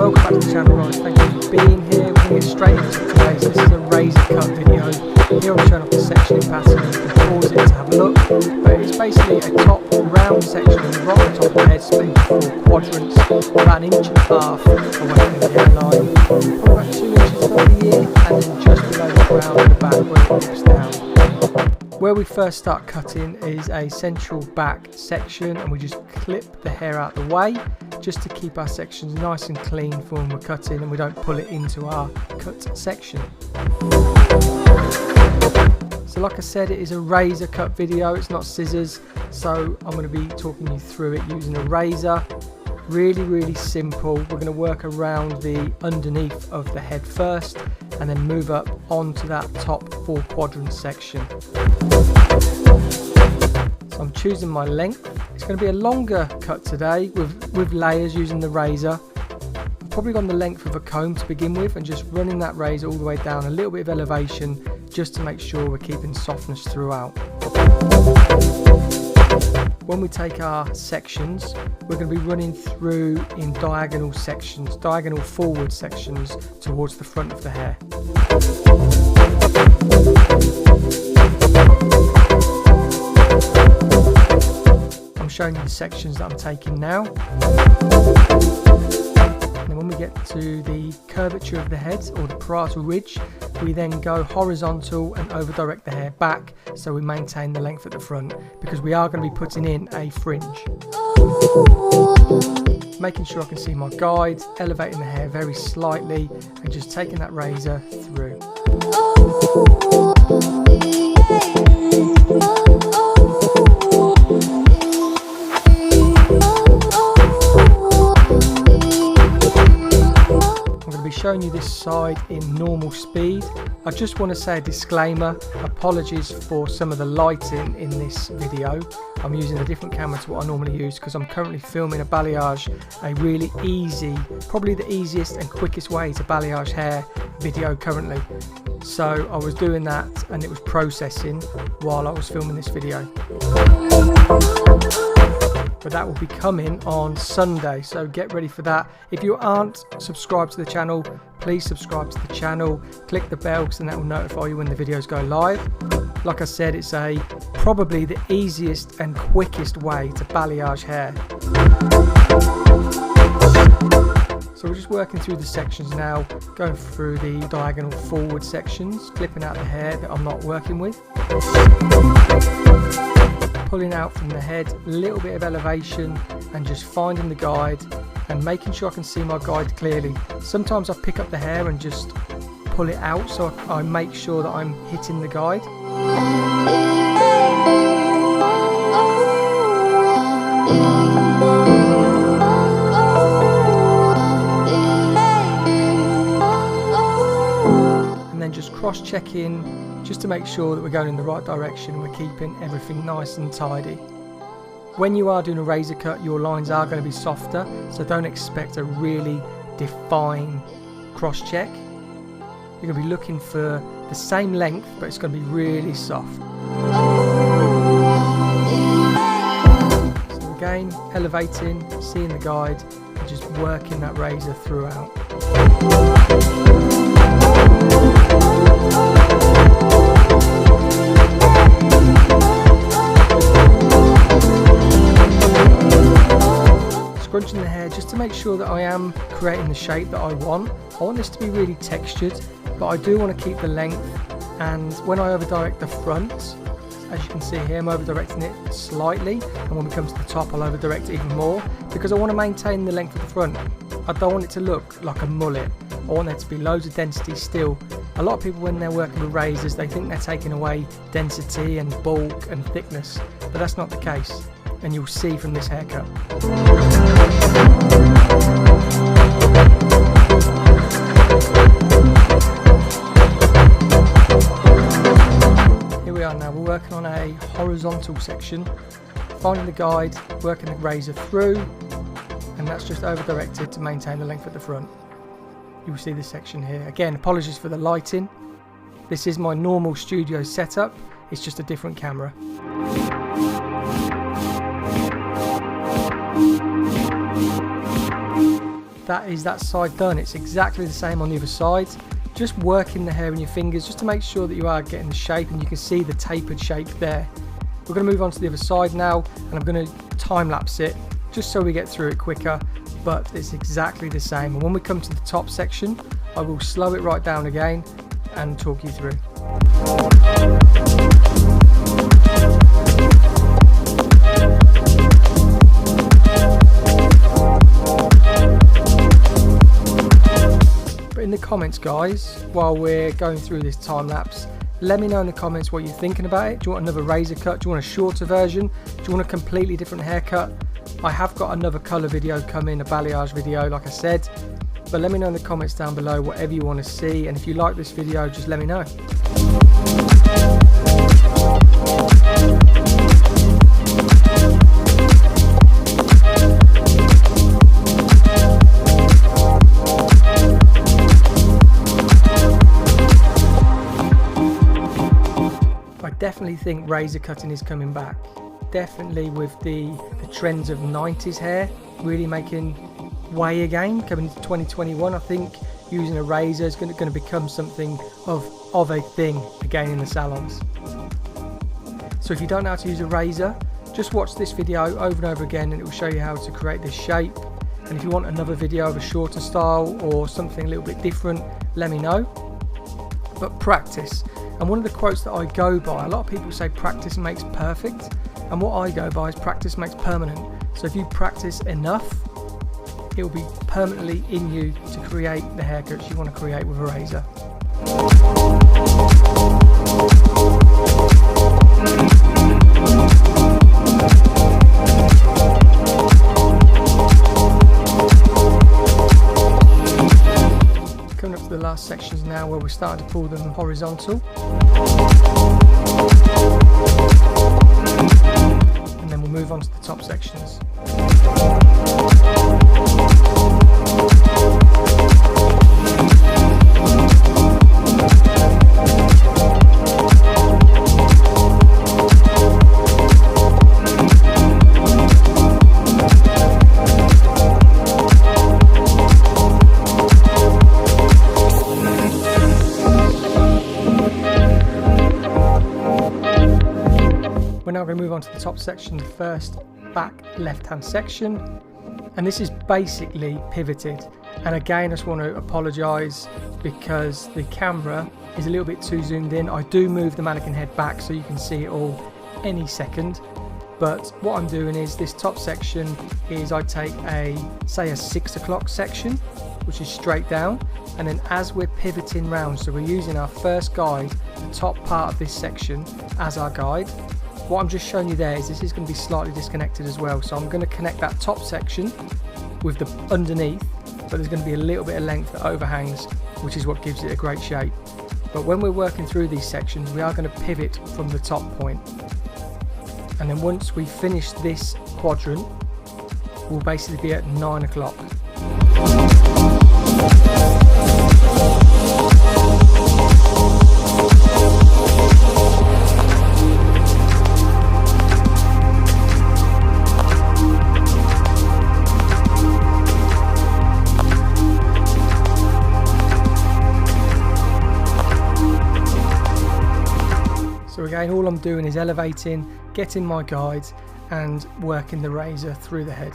welcome back to the channel guys, thank you for being here. We're going to get straight into it today. So this is a razor cut video. Here I'm showing off the sectioning pattern. You can pause it to have a look, but it's basically a top round section right on top of the head, split into 4 quadrants, about 1.5 inches away from the hairline, probably about 2 inches above the ear, and then just below the crown at the back where it dips down. Where we first start cutting is a central back section, and we just clip the hair out the way just to keep our sections nice and clean for when we're cutting and we don't pull it into our cut section. So like I said, it is a razor cut video, it's not scissors, so I'm going to be talking you through it using a razor. Really simple. We're going to work around the underneath of the head first and then move up onto that top 4 quadrant section. So I'm choosing my length. It's going to be a longer cut today with layers using the razor. I've probably gone the length of a comb to begin with and just running that razor all the way down, a little bit of elevation just to make sure we're keeping softness throughout. When we take our sections, we're going to be running through in diagonal sections, diagonal forward sections towards the front of the hair. I'm showing you the sections that I'm taking now. And then when we get to the curvature of the head or the parietal ridge, we then go horizontal and over direct the hair back so we maintain the length at the front, because we are going to be putting in a fringe. Making sure I can see my guide, elevating the hair very slightly and just taking that razor through. Showing you this side in normal speed. I just want to say a disclaimer, apologies for some of the lighting in this video. I'm using a different camera to what I normally use because I'm currently filming a balayage, a really easy, probably the easiest and quickest way to balayage hair video currently. So I was doing that and it was processing while I was filming this video. But that will be coming on Sunday, so get ready for that. If you aren't subscribed to the channel, please subscribe to the channel, click the bell because then that will notify you when the videos go live. Like I said, it's probably the easiest and quickest way to balayage hair. So we're just working through the sections now, going through the diagonal forward sections, clipping out the hair that I'm not working with. Pulling out from the head, a little bit of elevation and just finding the guide and making sure I can see my guide clearly. Sometimes I pick up the hair and just pull it out so I make sure that I'm hitting the guide. And then just cross-checking just to make sure that we're going in the right direction and we're keeping everything nice and tidy. When you are doing a razor cut, your lines are going to be softer, so don't expect a really defined cross-check. You're going to be looking for the same length, but it's going to be really soft. So again, elevating, seeing the guide, and just working that razor throughout. Scrunching the hair just to make sure that I am creating the shape that I want. I want this to be really textured, but I do want to keep the length, and when I over direct the front, as you can see here, I'm over directing it slightly, and when we come to the top I'll over direct it even more because I want to maintain the length of the front. I don't want it to look like a mullet. I want there to be loads of density still. A lot of people when they're working with razors, they think they're taking away density and bulk and thickness, but that's not the case, and you'll see from this haircut. Here we are now, we're working on a horizontal section, finding the guide, working the razor through, and that's just over directed to maintain the length at the front. You will see this section here. Again, apologies for the lighting. This is my normal studio setup, it's just a different camera. that is that side done. It's exactly the same on the other side. Just working the hair in your fingers just to make sure that you are getting the shape, and you can see the tapered shape there. We're going to move on to the other side now, and I'm going to time lapse it just so we get through it quicker, but it's exactly the same. And when we come to the top section, I will slow it right down again and talk you through. But in the comments, guys, while we're going through this time lapse, let me know in the comments what you're thinking about it. Do you want another razor cut? Do you want a shorter version? Do you want a completely different haircut? I have got another colour video coming, a balayage video like I said, but let me know in the comments down below whatever you want to see, and if you like this video, just let me know. Definitely think razor cutting is coming back. Definitely with the trends of 90s hair really making way again. Coming into 2021, I think using a razor is going to become something of a thing again in the salons. So if you don't know how to use a razor, just watch this video over and over again and it will show you how to create this shape. And if you want another video of a shorter style or something a little bit different, let me know. But practice. And one of the quotes that I go by, a lot of people say practice makes perfect, and what I go by is practice makes permanent. So if you practice enough, it will be permanently in you to create the haircuts you want to create with a razor. Coming up to the last sections now where we're starting to pull them horizontal. And then we'll move on to the top sections. We're now going to move on to the top section, the first back left hand section, and this is basically pivoted. And again, I just want to apologise because the camera is a little bit too zoomed in. I do move the mannequin head back so you can see it all any second, but what I'm doing is this top section is I take say a 6 o'clock section, which is straight down, and then as we're pivoting round, so we're using our first guide, the top part of this section as our guide. What I'm just showing you there is this is going to be slightly disconnected as well, so I'm going to connect that top section with the underneath, but there's going to be a little bit of length that overhangs, which is what gives it a great shape. But when we're working through these sections, we are going to pivot from the top point, and then once we finish this quadrant, we'll basically be at 9 o'clock. So again, all I'm doing is elevating, getting my guides and working the razor through the head.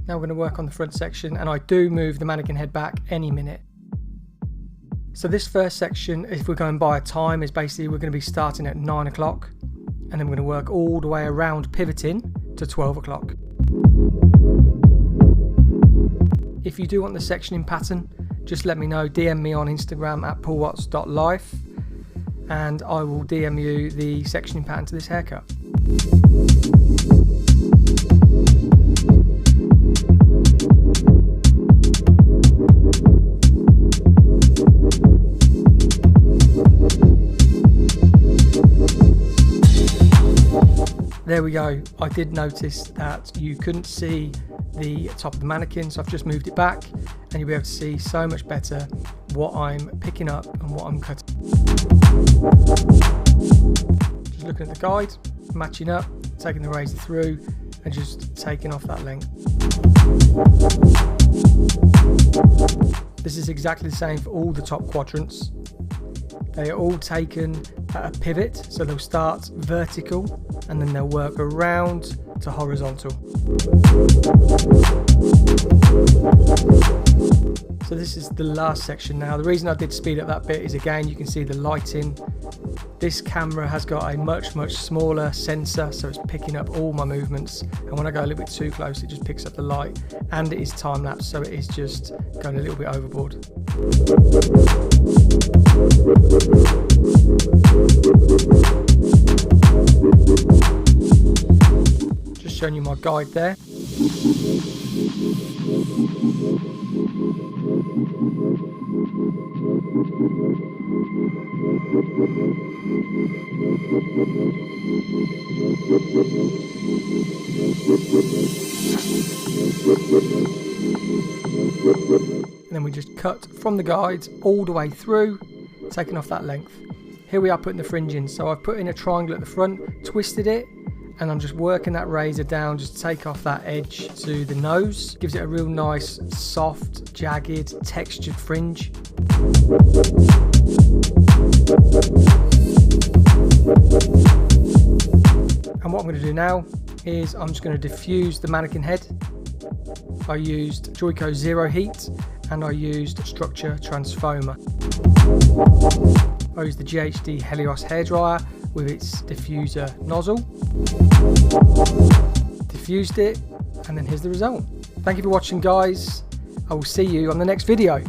Now we're going to work on the front section, and I do move the mannequin head back any minute. So this first section, if we're going by a time, is basically we're going to be starting at 9 o'clock and then we're going to work all the way around pivoting to 12 o'clock. If you do want the sectioning pattern, just let me know, DM me on Instagram at paulwatts.life and I will DM you the sectioning pattern to this haircut. There we go. I did notice that you couldn't see the top of the mannequin, so I've just moved it back and you'll be able to see so much better what I'm picking up and what I'm cutting. Just looking at the guide, matching up, taking the razor through and just taking off that length. This is exactly the same for all the top quadrants. They are all taken at a pivot, so they'll start vertical and then they'll work around to horizontal. So this is the last section now. The reason I did speed up that bit is, again, you can see the lighting. This camera has got a much smaller sensor, so it's picking up all my movements, and when I go a little bit too close it just picks up the light, and it is time lapse, so it is just going a little bit overboard. Just showing you my guide there. And then we just cut from the guide all the way through, taking off that length. Here we are putting the fringe in, so I've put in a triangle at the front, twisted it, and I'm just working that razor down just to take off that edge to the nose. Gives it a real nice, soft, jagged, textured fringe. And what I'm going to do now is I'm just going to diffuse the mannequin head. I used Joico Zero Heat and I used Structure Transfoamer. I used the GHD Helios hairdryer with its diffuser nozzle. Diffused it, and then here's the result. Thank you for watching, guys. I will see you on the next video.